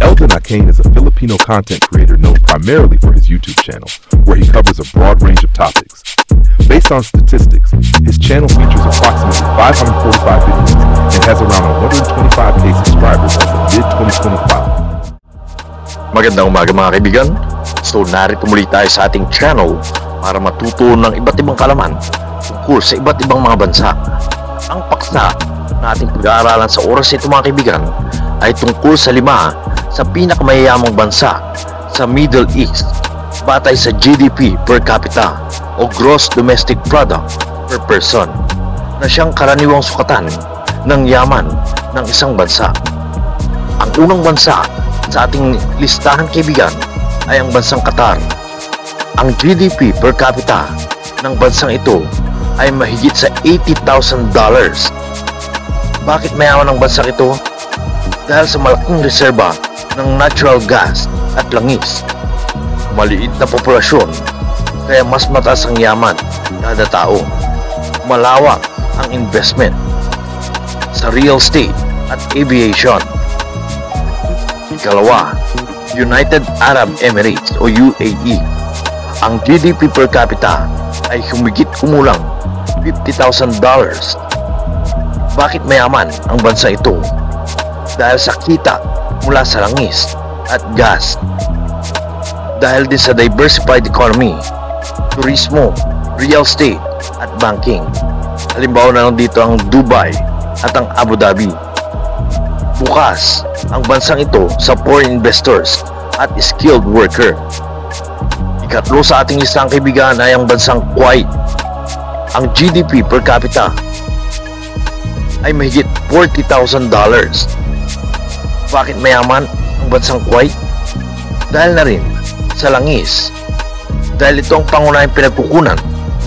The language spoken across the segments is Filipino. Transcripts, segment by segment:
Eldon Akane is a Filipino content creator known primarily for his YouTube channel, where he covers a broad range of topics. Based on statistics, his channel features approximately 545 videos and has around 125k subscribers as of mid-2025. Magandang umaga mga kaibigan. So narito muli tayo sa ating channel para matuto ng iba't ibang kalaman tungkol sa iba't ibang mga bansa. Ang paksa na ating pag-aaralan sa oras nito mga kaibigan ay tungkol sa 5 sa pinakamayayamang bansa sa Middle East batay sa GDP per capita o Gross Domestic Product per person na siyang karaniwang sukatan ng yaman ng isang bansa. Ang unang bansa sa ating listahan kaibigan ay ang bansang Qatar. Ang GDP per capita ng bansang ito ay mahigit sa $80,000. Bakit mayaman ang bansang ito? Dahil sa malaking reserba ng natural gas at langis. Maliit na populasyon, kaya mas mataas ang yaman kada tao. Malawak ang investment sa real estate at aviation. Ikalawa, United Arab Emirates o UAE. Ang GDP per capita ay humigit kumulang $50,000. Bakit mayaman ang bansa ito? Dahil sa kita mula sa langis at gas. Dahil din sa diversified economy, turismo, real estate at banking. Halimbawa na lang dito ang Dubai at ang Abu Dhabi. Bukas ang bansang ito sa foreign investors at skilled worker. Ikatlo sa ating listang kaibigan ay ang bansang Kuwait. Ang GDP per capita ay mahigit $40,000. Bakit mayaman ang bansang Kuwait? Dahil na rin sa langis. Dahil ito ang pangunahing pinagkukunan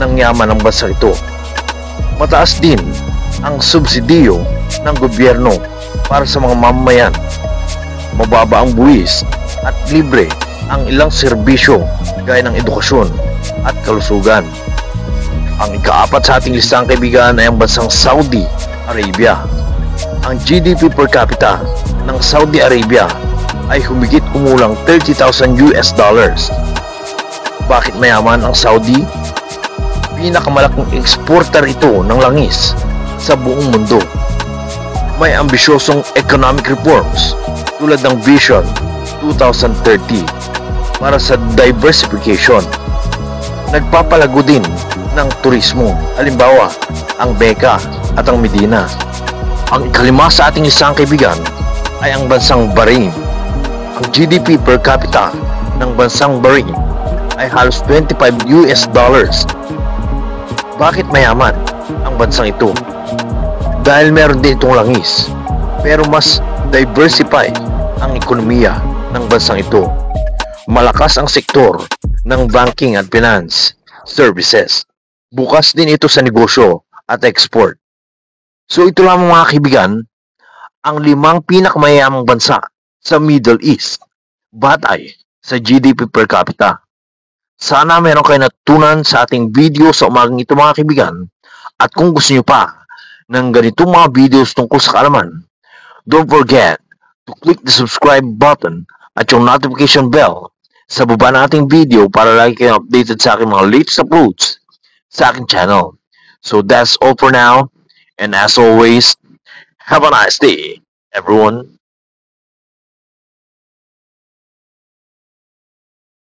ng yaman ng bansa ito. Mataas din ang subsidiyo ng gobyerno para sa mga mamamayan. Mababa ang buwis at libre ang ilang serbisyo gaya ng edukasyon at kalusugan. Ang ika-4 sa ating listahan kaibigan ay ang bansang Saudi Arabia. Ang GDP per capita ng Saudi Arabia ay humigit kumulang $30,000. Bakit mayaman ang Saudi? Pinakamalaking exporter ito ng langis sa buong mundo. May ambisyosong economic reforms tulad ng Vision 2030 para sa diversification. Nagpapalago din ng turismo, halimbawa ang Mecca at ang Medina. Ang ikalima sa ating isang kaibigan ay ang bansang Bahrain. Ang GDP per capita ng bansang Bahrain ay halos $25. Bakit mayaman ang bansang ito? Dahil meron din itong langis, pero mas diversified ang ekonomiya ng bansang ito. Malakas ang sektor ng banking at finance services. Bukas din ito sa negosyo at export. So ito lamang mga kaibigan, ang 5 pinakamayayamang bansa sa Middle East batay sa GDP per capita. Sana meron kayo natutunan sa ating video sa umagang ito mga kaibigan. At kung gusto nyo pa ng ganitong mga videos tungkol sa kaalaman, don't forget to click the subscribe button at yung notification bell sa baba ng ating video para lagi kayong updated sa aking mga latest uploads sa aking channel. So that's all for now. And as always, have a nice day, everyone.